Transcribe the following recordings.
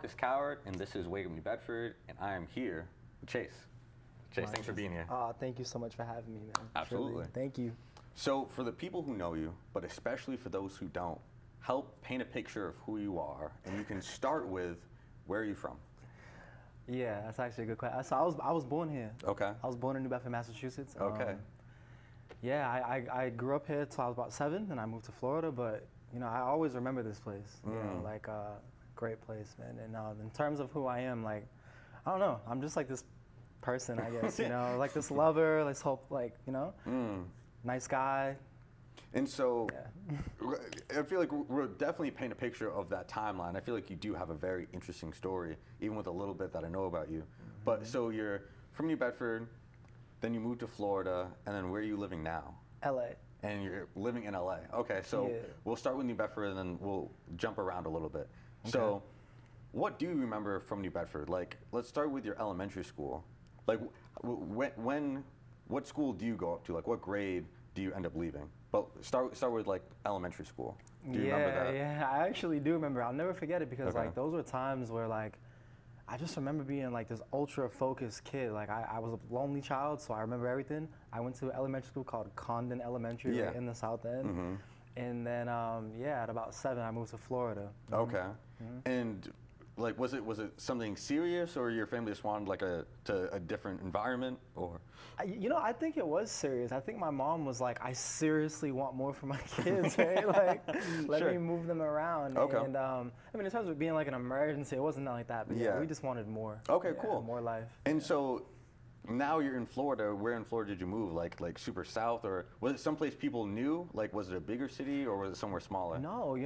Marcus Coward, and this is Wake Up New Bedford, and I am here with Chace. Chace, thanks for being here. Thank you so much for having me, man. Absolutely. Truly. Thank you. So, for the people who know you, but especially for those who don't, help paint a picture of who you are, and you can start with, where are you from? Yeah, that's actually a good question. So I was born here. Okay. I was born in New Bedford, Massachusetts. Okay. Yeah, I grew up here till I was about 7, and I moved to Florida. But I always remember this place. Great place, man. And in terms of who I am, I don't know. I'm just like this person, I guess. Like this lover. Let's hope, nice guy. And so, yeah. I feel like we're definitely paint a picture of that timeline. I feel like you do have a very interesting story, even with a little bit that I know about you. Mm-hmm. But so you're from New Bedford, then you moved to Florida, and then where are you living now? LA. And you're living in LA. Okay, so we'll start with New Bedford, and then we'll jump around a little bit. Okay. So, what do you remember from New Bedford? Let's start with your elementary school. What school do you go up to? What grade do you end up leaving? But start with elementary school. Do you remember that? Yeah, I actually do remember. I'll never forget it because those were times where I just remember being this ultra focused kid. I was a lonely child, so I remember everything. I went to an elementary school called Condon Elementary in the South End. Mm-hmm. And then at about 7 I moved to Florida. Okay. Mm-hmm. And was it something serious, or your family just wanted a different environment, or? I think it was serious. I think my mom was like, I seriously want more for my kids, right? Let me move them around. Okay. And in terms of being an emergency, it wasn't like that, but we just wanted more. Okay, cool. More life. And so now you're in Florida. Where in Florida did you move? Super south, or was it someplace people knew? Was it a bigger city, or was it somewhere smaller? No,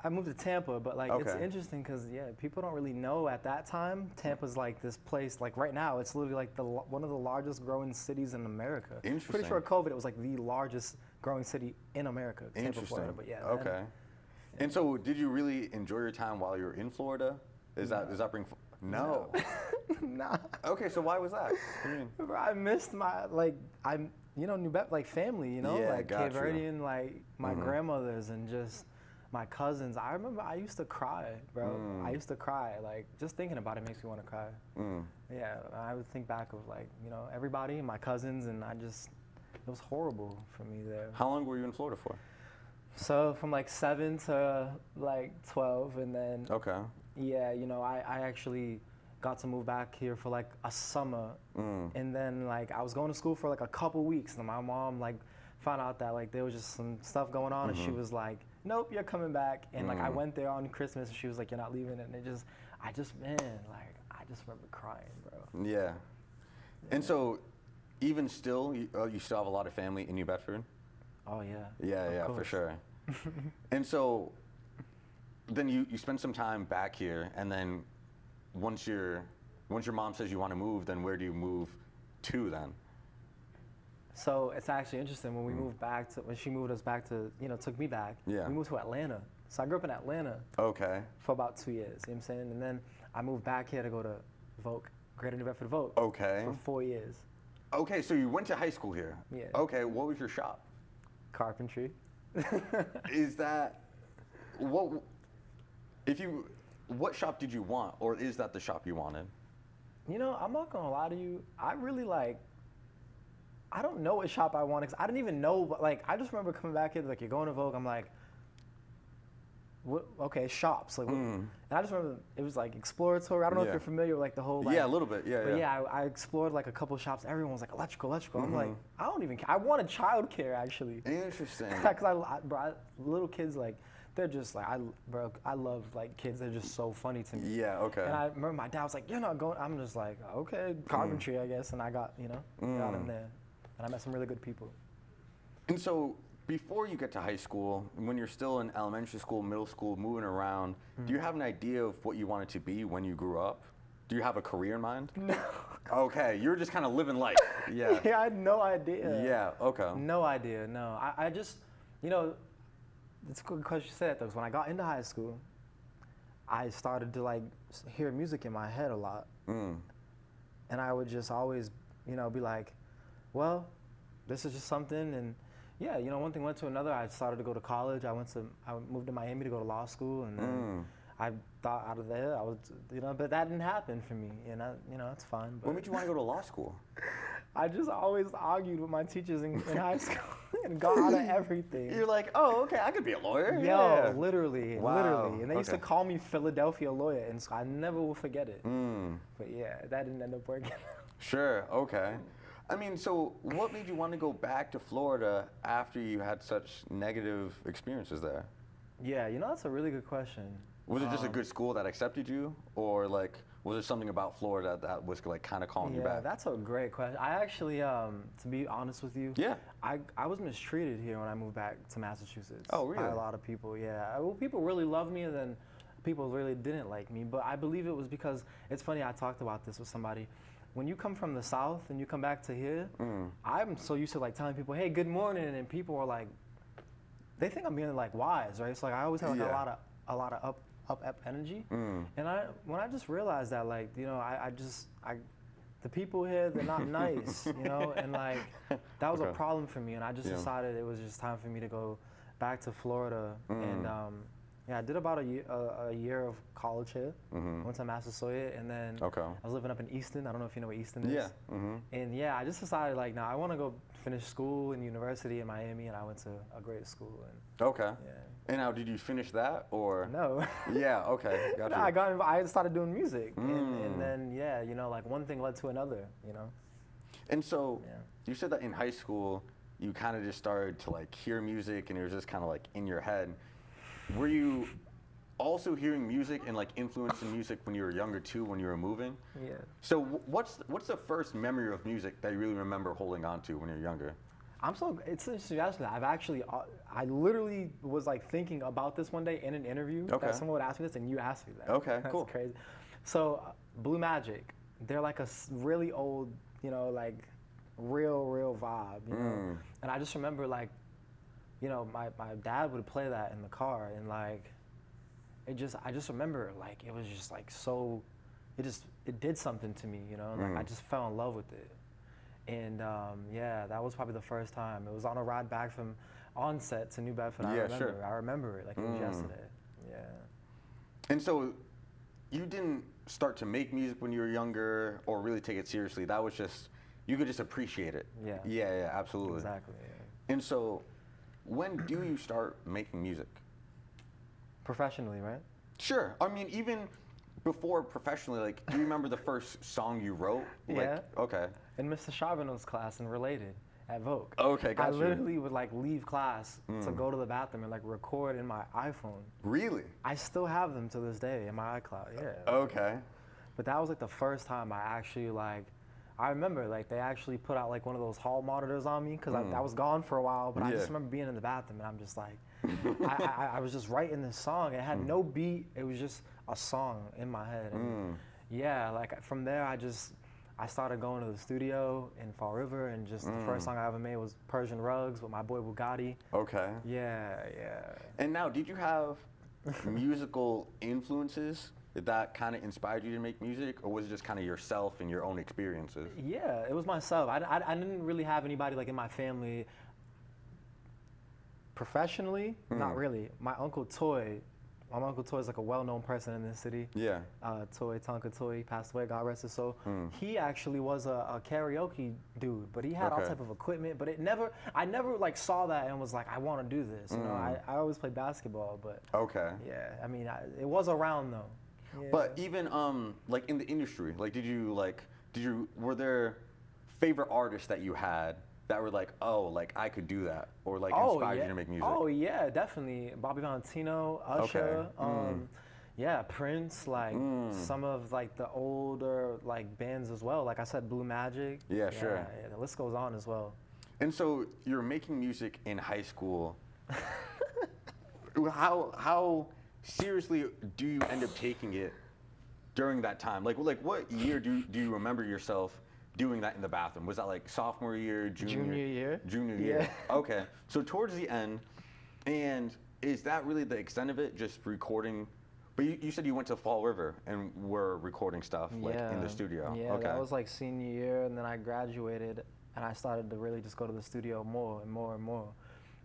I moved to Tampa, but it's interesting because people don't really know at that time. Tampa's this place. Right now, it's literally one of the largest growing cities in America. Interesting. Pretty sure COVID, it was the largest growing city in America. Tampa, Florida. But okay. And so, did you really enjoy your time while you were in Florida? Does that bring? No. Nah. Okay, so why was that? What do you mean? I missed my New Bedford family, Cape Verdean, my grandmothers and just my cousins. I remember I used to cry, bro. I used to cry. Just thinking about it makes me want to cry. Yeah, I would think back of everybody, my cousins, and it was horrible for me there. How long were you in Florida for? So from 7 to 12, and then yeah, I actually got to move back here for a summer, and then I was going to school for a couple weeks, and my mom found out that there was just some stuff going on, and she was like, nope, you're coming back. And I went there on Christmas, and she was like, you're not leaving. And I just remember crying, bro. Yeah. And so even still, you still have a lot of family in New Bedford? Oh yeah. Yeah, for sure. And so then you spend some time back here, and then once your mom says you want to move, then where do you move to then? So it's actually interesting when we moved back when she moved us back to, took me back. Yeah. We moved to Atlanta. So I grew up in Atlanta. Okay. For about 2 years, you know what I'm saying? And then I moved back here to go to Vogue, Greater New Bedford Vogue. Okay. For 4 years. Okay, so you went to high school here. Yeah. Okay, what was your shop? Carpentry. Is that what shop did you want, or is that the shop you wanted? I'm not gonna lie to you. I really I don't know what shop I wanted, because I didn't even know. But I just remember coming back here, you're going to Vogue. I'm like, what? Okay, shops. And I just remember it was exploratory. I don't know if you're familiar with the whole. Yeah, a little bit. Yeah. But yeah, I explored a couple shops. Everyone was electrical. I'm like, I don't even care. I wanted childcare actually. Interesting. Because little kids they're just I love kids. They're just so funny to me. Yeah, okay. And I remember my dad was like, you're not going. I'm just like, okay, carpentry, I guess. And I got, got in there. And I met some really good people. And so before you get to high school, when you're still in elementary school, middle school, moving around, do you have an idea of what you wanted to be when you grew up? Do you have a career in mind? No. Okay, you're just kind of living life. Yeah. Yeah, I had no idea. Yeah, okay. No idea, no. I just, it's a good question you said that, though, because when I got into high school, I started to hear music in my head a lot. And I would just always, be like, well, this is just something. And yeah, one thing went to another. I started to go to college. I moved to Miami to go to law school, and then I thought out of there, I was, but that didn't happen for me, and it's fine. But what made you want to go to law school? I just always argued with my teachers in high school and got out of everything. You're like, oh, okay, I could be a lawyer. Yo, literally, wow. literally. And they used to call me Philadelphia lawyer, and so I never will forget it. But yeah, that didn't end up working. Sure, okay. I mean, so what made you want to go back to Florida after you had such negative experiences there? Yeah, that's a really good question. Was it just a good school that accepted you, or like was there something about Florida that was like kind of calling you back? Yeah, that's a great question. I actually, to be honest with you, I was mistreated here when I moved back to Massachusetts. Oh, really? By a lot of people, yeah. Well, people really loved me, and then people really didn't like me. But I believe it was because, it's funny, I talked about this with somebody. When you come from the South and you come back to here, I'm so used to like telling people, hey, good morning, and people are like, they think I'm being like wise, right? It's like I always have like a lot of up energy, and when I just realized that, like, the people here, they're not nice, and like that was a problem for me, and I just decided it was just time for me to go back to Florida, and I did about a year of college here. Went to Massasoit, and then I was living up in Easton. I don't know if you know where Easton is. Yeah. And I just decided like, I want to go finish school and university in Miami, and I went to a great school. And, okay. Yeah. And now, did you finish that or? No. Yeah. Okay. Gotcha. No, I started doing music, and then like one thing led to another. And so, you said that in high school, you kind of just started to like hear music, and it was just kind of like in your head. Were you also hearing music and like influencing music when you were younger too, when you were moving? Yeah. So what's the first memory of music that you really remember holding on to when you're younger? It's interesting you ask that. I literally was like thinking about this one day in an interview. That someone would ask me this, and you asked me that. Okay, That's cool. Crazy. So Blue Magic, they're like a really old, like real vibe, And I just remember like, my dad would play that in the car, and like, I just remember like it was just like so, it did something to me, like I just fell in love with it. And that was probably the first time. It was on a ride back from Onset to New Bedford. I remember it like it was yesterday. Yeah. And so you didn't start to make music when you were younger or really take it seriously. That was just, you could just appreciate it. Yeah. Yeah, absolutely. Exactly. Yeah. And so when do you start making music? Professionally, right? Sure. I mean, even before professionally, like, do you remember the first song you wrote? Yeah. Okay. In Mr. Charbonneau's class in Related at Vogue. Okay, gotcha. I literally would like leave class to go to the bathroom and like record in my iPhone. Really? I still have them to this day in my iCloud, yeah. Okay. But that was like the first time I actually like, I remember like they actually put out like one of those hall monitors on me because I was gone for a while, but I just remember being in the bathroom and I'm just like, I was just writing this song. It had no beat. It was just a song in my head. And like from there I started going to the studio in Fall River, and just the first song I ever made was Persian Rugs with my boy Bugatti. Okay. Yeah. And now, did you have musical influences that kind of inspired you to make music, or was it just kind of yourself and your own experiences? Yeah, it was myself. I didn't really have anybody like in my family professionally, not really. My Uncle Toy is like a well-known person in this city. Yeah. Tonka Toy, passed away, God rest his soul. He actually was a karaoke dude, but he had all type of equipment, but I never like saw that and was like, I want to do this. You know, I always played basketball, but yeah, I mean, it was around though. Yeah. But even like in the industry, like were there favorite artists that you had that were like, oh, like I could do that, or like inspired you to make music? Oh yeah, definitely. Bobby Valentino, Usher, yeah, Prince, like some of like the older like bands as well. Like I said, Blue Magic. Yeah, sure. Yeah, the list goes on as well. And so you're making music in high school. How seriously do you end up taking it during that time? Like what year do you remember yourself doing that in the bathroom? Was that like sophomore year, junior year? Junior year. Okay. So towards the end, and is that really the extent of it, just recording? But you said you went to Fall River and were recording stuff like in the studio. Yeah, that was like senior year, and then I graduated and I started to really just go to the studio more and more and more.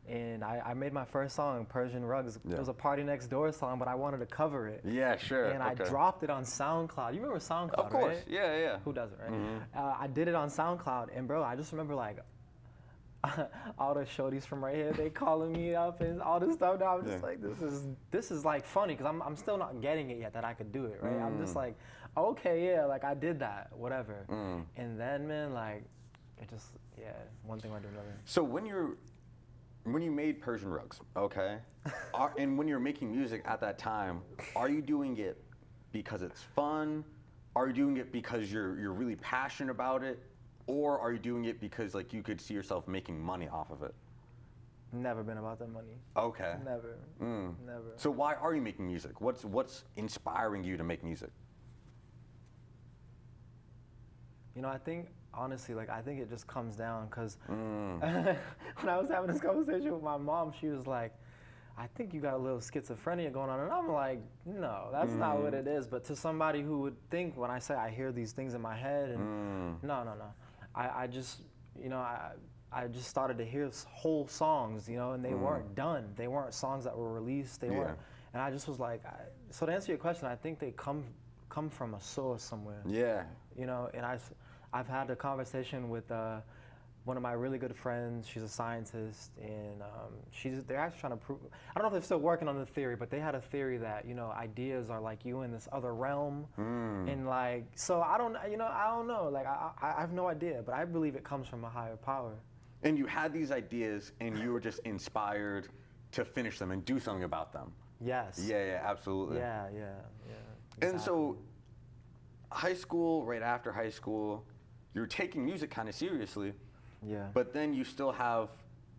And I made my first song, Persian Rugs. It was a Party Next Door song, but I wanted to cover it. Yeah, sure. And I dropped it on SoundCloud. You remember SoundCloud, Of course, right? yeah. Who doesn't, right? I did it on SoundCloud, and bro, I just remember like all the shorties from right here, they calling me up and all this stuff. Now I'm just like, this is like funny because I'm still not getting it yet that I could do it, right? I'm just like, okay, yeah, like I did that, whatever. And then, man, like it just, one thing led to another. So when you made Persian Rugs, okay, and when you're making music at that time, are you doing it because it's fun? Are you doing it because you're really passionate about it? Or are you doing it because like you could see yourself making money off of it? Never been about the money. Okay. Never. Never. So why are you making music? What's inspiring you to make music? You know, I think honestly, like I think it just comes down because when I was having this conversation with my mom, she was like, I think you got a little schizophrenia going on. And I'm like, no, that's not what it is. But to somebody who would think when I say I hear these things in my head, and no. I just, you know, I just started to hear whole songs, you know, and they weren't done. They weren't songs that were released. They weren't. And I just was like, so to answer your question, I think they come from a source somewhere. Yeah. You know, and I've had a conversation with one of my really good friends. She's a scientist, and they're actually trying to prove. I don't know if they're still working on the theory, but they had a theory that, you know, ideas are like you in this other realm, and like, so I don't know. Like I have no idea, but I believe it comes from a higher power. And you had these ideas, and you were just inspired to finish them and do something about them. Yes. Yeah, absolutely. Yeah. Exactly. And so, high school, right after high school, you're taking music kind of seriously. Yeah. But then you still have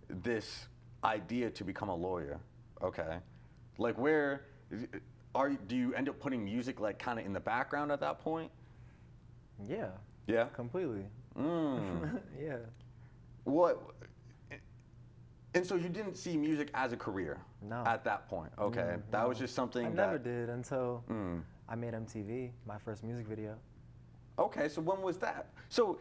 this idea to become a lawyer, okay? Like do you end up putting music like kind of in the background at that point? Yeah. Yeah? Completely. Yeah. And so you didn't see music as a career at that point, okay? That was just something I never did until I made MTV, my first music video. Okay, so when was that? So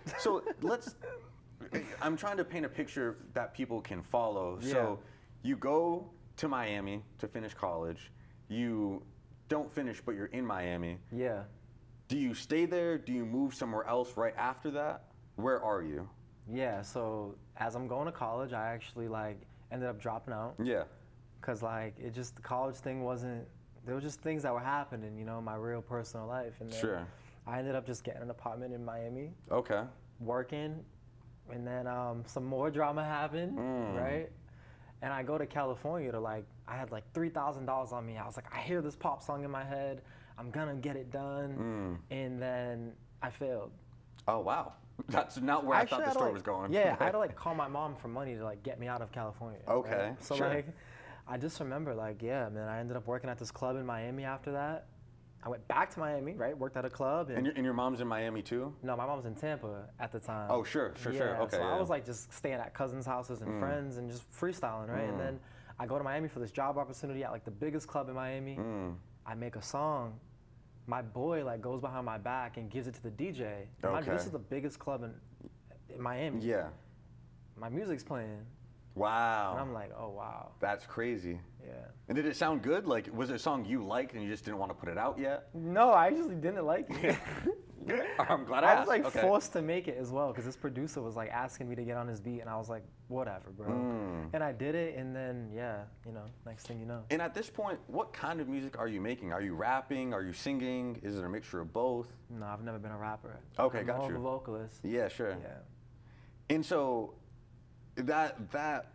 I'm trying to paint a picture that people can follow. Yeah. So you go to Miami to finish college. You don't finish, but you're in Miami. Yeah. Do you stay there? Do you move somewhere else right after that? Where are you? Yeah, so as I'm going to college, I actually like ended up dropping out. Yeah. Cause like the college thing there were just things that were happening, you know, in my real personal life. And then I ended up just getting an apartment in Miami. Okay. Working. And then some more drama happened, right? And I go to California I had like $3,000 on me. I was like, I hear this pop song in my head. I'm gonna get it done. And then I failed. Oh, wow. That's not where I thought the story was going. Yeah, I had to like call my mom for money to like get me out of California. Okay, right? So like, I just remember like, yeah, man, I ended up working at this club in Miami after that. I went back to Miami, right? Worked at a club. And your mom's in Miami too? No, my mom's in Tampa at the time. Oh, sure. Okay. So I was like just staying at cousins' houses and friends and just freestyling, right? And then I go to Miami for this job opportunity at like the biggest club in Miami. I make a song. My boy like goes behind my back and gives it to the DJ. Okay. This is the biggest club in Miami. Yeah. My music's playing. Wow. And I'm like, oh, wow. That's crazy. Yeah. And did it sound good? Like, was it a song you liked and you just didn't want to put it out yet? No, I actually didn't like it. I'm glad I asked. I was like forced to make it as well because this producer was like asking me to get on his beat and I was like, whatever, bro. And I did it and then, next thing you know. And at this point, what kind of music are you making? Are you rapping? Are you singing? Is it a mixture of both? No, I've never been a rapper. Okay, I'm got more you. of a vocalist. Yeah, sure. Yeah. And so that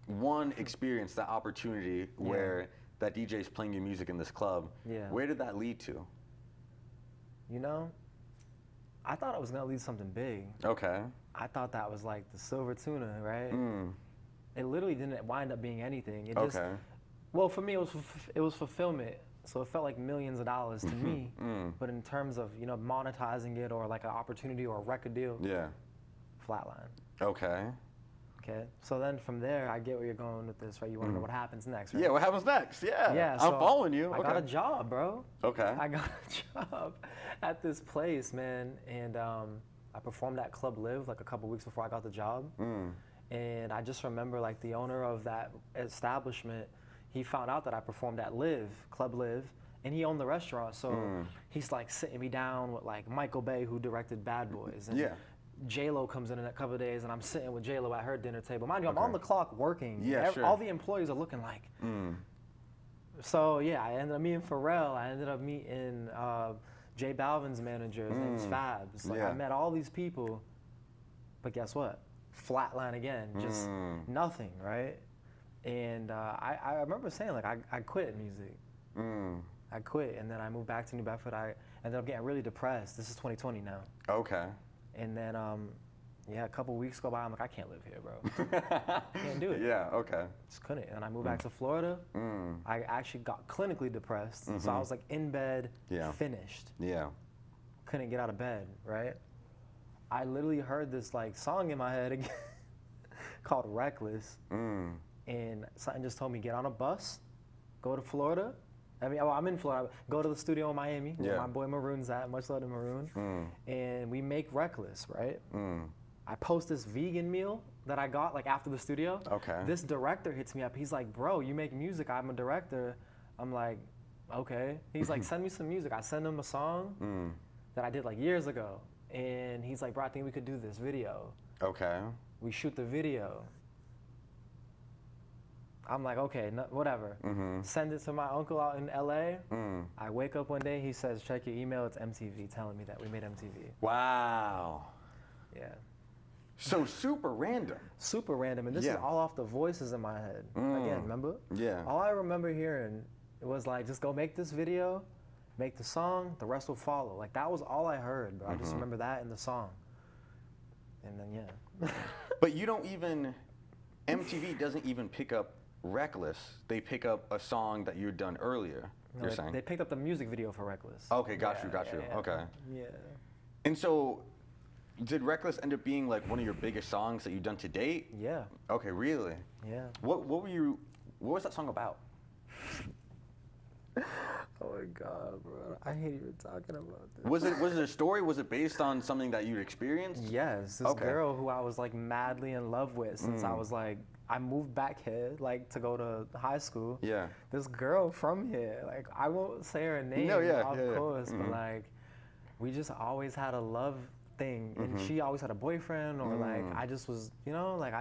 one experience, that opportunity where that DJ's playing your music in this club, where did that lead to? You know, I thought it was gonna lead to something big. Okay. I thought that was like the silver tuna, right? It literally didn't wind up being anything. It just, well, for me, it was fulfillment. So it felt like millions of dollars to me. But in terms of, monetizing it or like an opportunity or a record deal, flatline. Okay. Okay. So then from there, I get where you're going with this, right? You want to know what happens next, right? Yeah, what happens next? Yeah. Yeah. I'm following you. I got a job, bro. Okay. I got a job at this place, man. And I performed at Club Live like a couple weeks before I got the job. And I just remember like the owner of that establishment, he found out that I performed at Club Live, and he owned the restaurant. So he's like sitting me down with like Michael Bay, who directed Bad Boys. And J-Lo comes in a couple of days, and I'm sitting with J-Lo at her dinner table. Mind you, I'm on the clock working. Yeah, sure. All the employees are looking like. So yeah, I ended up meeting Pharrell. I ended up meeting J Balvin's manager. His name's Fabs. Like I met all these people, but guess what? Flatline again, just nothing, right? And I remember saying like I quit music. I quit, and then I moved back to New Bedford. I ended up getting really depressed. This is 2020 now. Okay. And then a couple weeks go by. I'm like, I can't live here, bro. Can't do it. Yeah. Okay. Just couldn't. And I moved back to Florida. I actually got clinically depressed, so I was like in bed, finished. Yeah. Couldn't get out of bed, right? I literally heard this like song in my head again called Reckless, and something just told me, get on a bus, go to Florida. I mean, I'm in Florida. Go to the studio in Miami, where my boy Maroon's at, much love to Maroon, and we make Reckless, right? I post this vegan meal that I got like after the studio. Okay. This director hits me up. He's like, bro, you make music. I'm a director. I'm like, okay. He's like, send me some music. I send him a song that I did like years ago. And he's like, bro, I think we could do this video. Okay. We shoot the video. I'm like, okay, whatever. Send it to my uncle out in LA. I wake up one day, he says, check your email, it's MTV telling me that we made MTV. Wow. Yeah. So super random. Super random, and this is all off the voices in my head. Again, remember? Yeah. All I remember hearing, it was like, just go make this video, make the song, the rest will follow. Like, that was all I heard, bro. I just remember that in the song. And then, But you don't even, MTV doesn't even pick up Reckless. They pick up a song that you'd done earlier, no, you're saying? They picked up the music video for Reckless. Okay, got you. Yeah. Okay. Yeah. And so, did Reckless end up being like one of your biggest songs that you've done to date? Yeah. Okay, really? Yeah. What was that song about? Oh my God, bro! I hate even talking about this. Was it a story? Was it based on something that you'd experienced? Yes, this girl who I was like madly in love with since I was like, I moved back here like to go to high school. Yeah. This girl from here, like I won't say her name, of course, but like we just always had a love thing, and she always had a boyfriend, or like I just was, like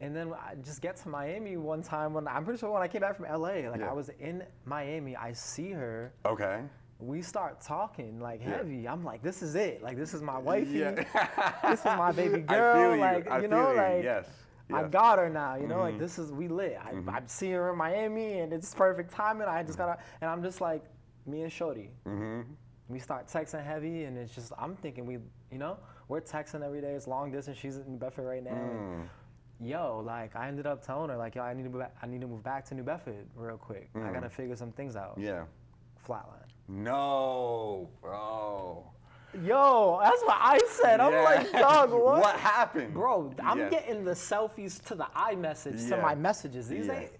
and then I just get to Miami one time when I'm pretty sure when I came back from LA, like I was in Miami, I see her. Okay. We start talking like heavy. I'm like, this is it. Like, this is my wifey. This is my baby girl. Yes. I got her now. Like this is we lit. I'm seeing her in Miami, and it's perfect timing. I just gotta, and I'm just like, me and Shorty. We start texting heavy, and it's just I'm thinking we're texting every day. It's long distance. She's in New Bedford right now. Yo, like I ended up telling her like, yo, I need to move back to New Bedford real quick. I gotta figure some things out. Yeah. Flatline. No, bro. Yo, that's what I said. I'm like, dog, what? What happened? Bro, I'm getting the selfies to the iMessage to my messages.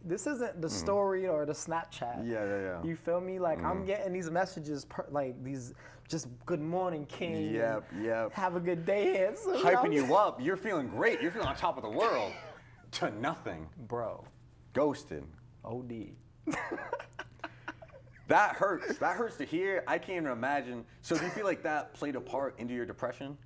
This isn't the story or the Snapchat. Yeah. You feel me? Like I'm getting these messages like these just good morning, King. Yep. Have a good day, handsome. Hyping you up. You're feeling great. You're feeling on top of the world. To nothing. Bro. Ghosted. OD. That hurts. That hurts to hear. I can't even imagine. So do you feel like that played a part into your depression?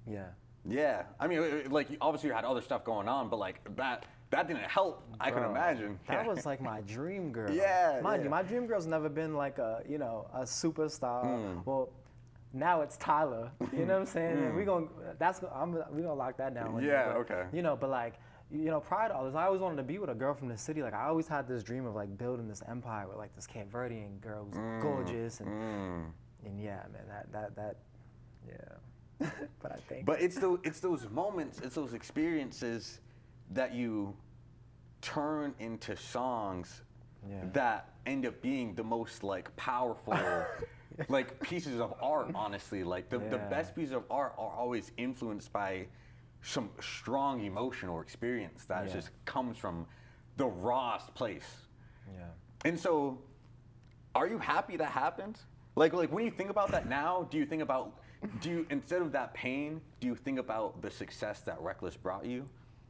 Yeah. Yeah. I mean, like obviously you had other stuff going on, but like that didn't help. Bro, I can imagine. That was like my dream girl. Yeah. Mind you, my dream girl's never been like a superstar. Well, now it's Tyler. You know what I'm saying? We're gonna lock that down. Okay. But like. Prior to all this, I always wanted to be with a girl from the city. Like, I always had this dream of, like, building this empire with, like, this Cape Verdean girl who's gorgeous. And yeah, man, yeah. But I think. But it's those moments, it's those experiences that you turn into songs that end up being the most, like, powerful, like, pieces of art, honestly. Like, the best pieces of art are always influenced by some strong emotion or experience that just comes from the rawest place. Yeah. And so, are you happy that happened? Like when you think about that now, do you instead of that pain, do you think about the success that Reckless brought you?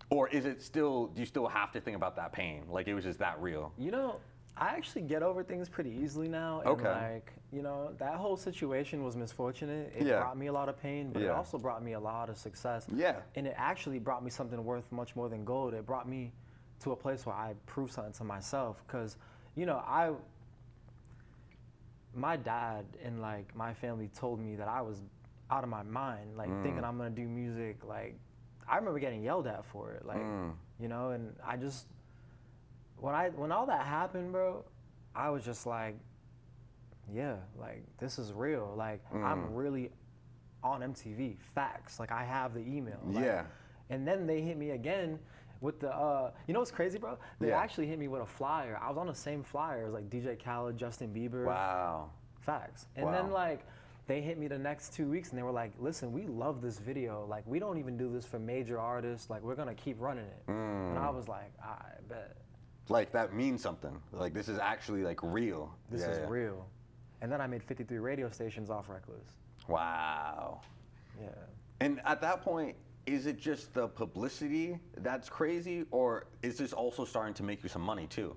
Or do you still have to think about that pain? Like it was just that real? You know, I actually get over things pretty easily now. And Okay. like, you know, that whole situation was misfortunate. It brought me a lot of pain, but it also brought me a lot of success. Yeah. And it actually brought me something worth much more than gold. It brought me to a place where I proved something to myself. Because, you know, my dad and like my family told me that I was out of my mind, like thinking I'm gonna do music. Like, I remember getting yelled at for it, like, you know, and I just, when all that happened, bro, I was just like, yeah, like this is real. Like I'm really on MTV, facts. Like I have the email. Like, Yeah. And then they hit me again with the, you know what's crazy, bro? They actually hit me with a flyer. I was on the same flyer as like DJ Khaled, Justin Bieber. Wow. Facts. And then like, they hit me the next 2 weeks and they were like, listen, we love this video. Like, we don't even do this for major artists. Like, we're gonna keep running it. And I was like, I bet. Like, that means something. Like, this is actually, like, real. This is real. And then I made 53 radio stations off Reckless. Wow. Yeah. And at that point, is it just the publicity that's crazy, or is this also starting to make you some money, too?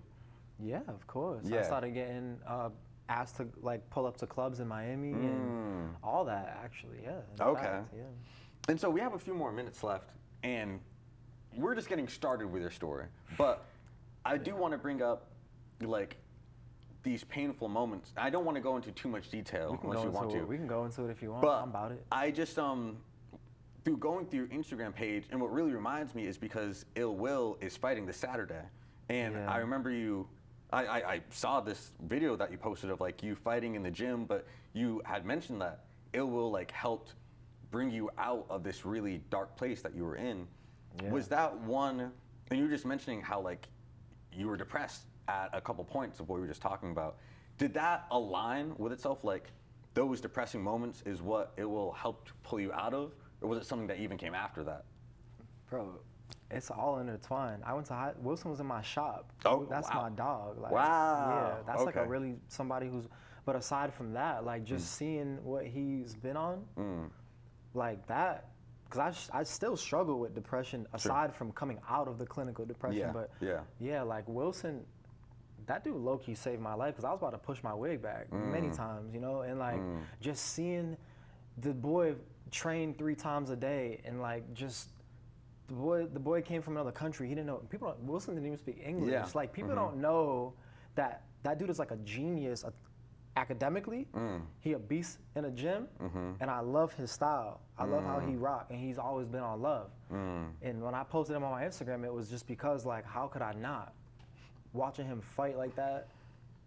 Yeah, of course. Yeah. I started getting asked to, like, pull up to clubs in Miami and all that, actually, yeah. Okay. Fact, yeah. And so we have a few more minutes left, and we're just getting started with your story. But I do want to bring up, like, these painful moments. I don't want to go into too much detail unless you want to. We can go into it if you want. But I'm about it. I just, through going through your Instagram page, and what really reminds me is because Ill Will is fighting this Saturday. And I remember I saw this video that you posted of like you fighting in the gym, but you had mentioned that Ill Will like helped bring you out of this really dark place that you were in. Yeah. Was that one, and you were just mentioning how like you were depressed at a couple points of what we were just talking about. Did that align with itself? Like those depressing moments is what Ill Will helped pull you out of? Or was it something that even came after that? Bro, it's all intertwined. I went to Wilson was in my shop. Oh, that's my dog. Like, wow. Yeah, that's like a really somebody who's. But aside from that, like just seeing what he's been on, like that, because I still struggle with depression aside from coming out of the clinical depression. Yeah. But yeah, like Wilson, that dude low key saved my life because I was about to push my wig back many times, you know, and like just seeing the boy train 3 times a day and like just. The boy came from another country. He didn't know. Wilson didn't even speak English. Yeah. Like people don't know that dude is like a genius academically. He a beast in a gym, and I love his style. I love how he rock, and he's always been on love. And when I posted him on my Instagram, it was just because like, how could I not? Watching him fight like that,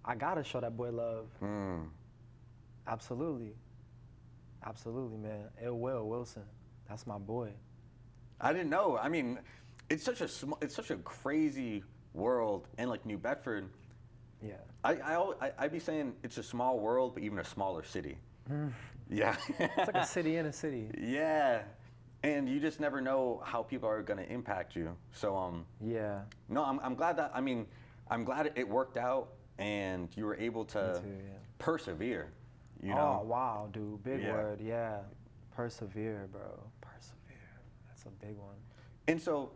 I gotta show that boy love. Absolutely, man. Ill Will Wilson, that's my boy. I didn't know. I mean, it's such a crazy world, and like New Bedford. Yeah. I'd be saying it's a small world, but even a smaller city. Yeah. It's like a city in a city. Yeah, and you just never know how people are gonna impact you. So Yeah. No, I'm glad that. I mean, I'm glad it worked out, and you were able to persevere. You know. Oh wow, dude, big word. Yeah. Persevere, bro. That's a big one. And so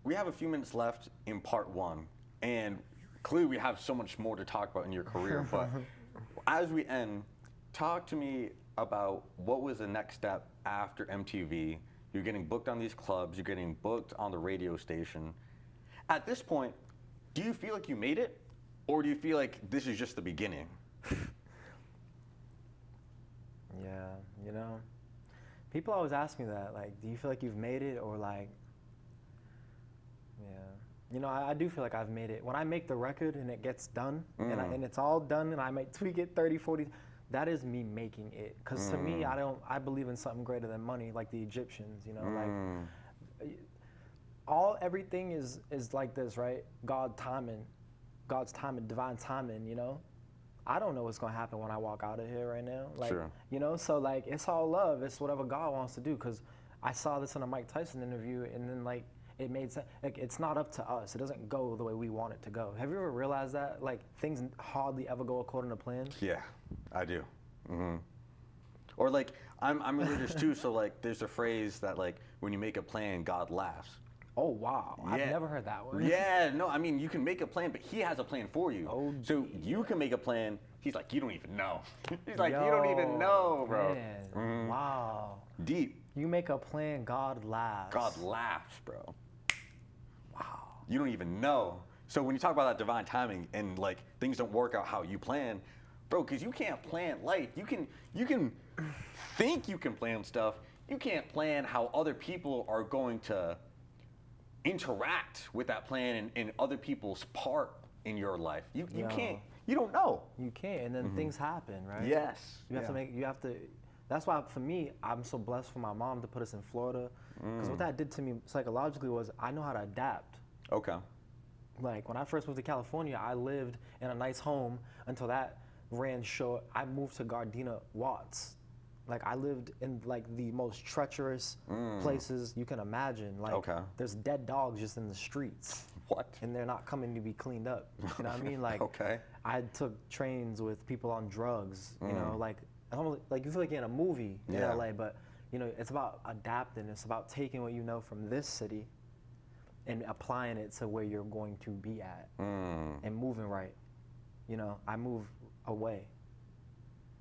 we have a few minutes left in part 1, and clearly we have so much more to talk about in your career, but as we end, talk to me about what was the next step after MTV. You're getting booked on these clubs, you're getting booked on the radio station. At this point, do you feel like you made it, or do you feel like this is just the beginning? Yeah, you know. People always ask me that, like, do you feel like you've made it, or like, yeah. You know, I do feel like I've made it. When I make the record and it gets done, and it's all done, and I might tweak it 30, 40, that is me making it. Because to me, I believe in something greater than money, like the Egyptians, you know, like, everything is like this, right? God's timing, divine timing, you know? I don't know what's gonna happen when I walk out of here right now. Like, you know, so like, it's all love. It's whatever God wants to do. Cause I saw this in a Mike Tyson interview, and then like, it made sense. Like, it's not up to us. It doesn't go the way we want it to go. Have you ever realized that? Like, things hardly ever go according to plan. Yeah, I do. Mm-hmm. Or like, I'm religious too, so like, there's a phrase that like, when you make a plan, God laughs. Oh, wow. Yeah. I've never heard that one. Yeah, no, I mean, you can make a plan, but he has a plan for you. Oh, so you can make a plan. He's like, you don't even know. He's like, you don't even know, bro. Man. Mm-hmm. Wow. Deep. You make a plan, God laughs. God laughs, bro. Wow. You don't even know. So when you talk about that divine timing and like things don't work out how you plan, bro, because you can't plan life. You can think you can plan stuff. You can't plan how other people are going to interact with that plan and other people's part in your life. You can't. You don't know. You can't, and then things happen, right? Yes. You have to. That's why for me, I'm so blessed for my mom to put us in Florida, because what that did to me psychologically was I know how to adapt. Okay. Like when I first moved to California, I lived in a nice home until that ran short. I moved to Gardena Watts. Like I lived in like the most treacherous places you can imagine. Like there's dead dogs just in the streets. What? And they're not coming to be cleaned up. You know what I mean? Like I took trains with people on drugs. You know, like you feel like you're in a movie in LA, but you know, it's about adapting. It's about taking what you know from this city and applying it to where you're going to be at and moving right. You know, I moved away,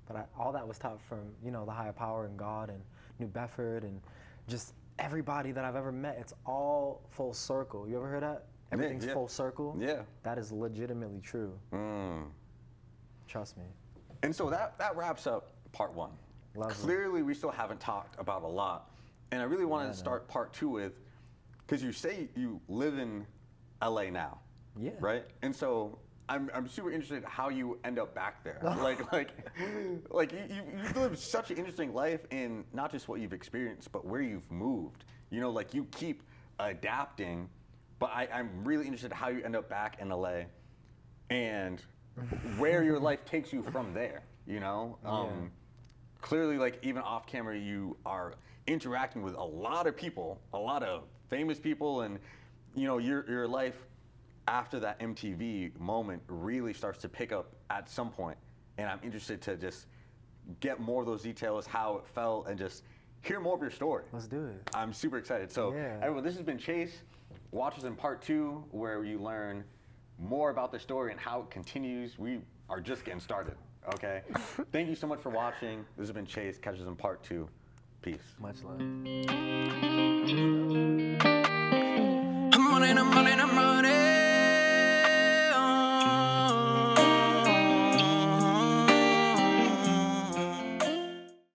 but all that was taught from, you know, the higher power and God and New Bedford and just everybody that I've ever met. It's all full circle. You ever heard that? Everything's full circle? Yeah. That is legitimately true. Trust me. And so that wraps up part one. Lovely. Clearly, we still haven't talked about a lot. And I really wanted to start part two with, because you say you live in LA now. Yeah. Right? And so I'm super interested in how you end up back there. like you've lived such an interesting life in not just what you've experienced, but where you've moved. You know, like you keep adapting, but I'm really interested in how you end up back in LA and where your life takes you from there, you know? Clearly, like even off camera, you are interacting with a lot of people, a lot of famous people, and you know, your life after that MTV moment really starts to pick up at some point. And I'm interested to just get more of those details, how it felt, and just hear more of your story. Let's do it. I'm super excited. So everyone, this has been Chace. Watch us in part two, where you learn more about the story and how it continues. We are just getting started, okay? Thank you so much for watching. This has been Chace. Catch us in part two. Peace. Much love. I'm running.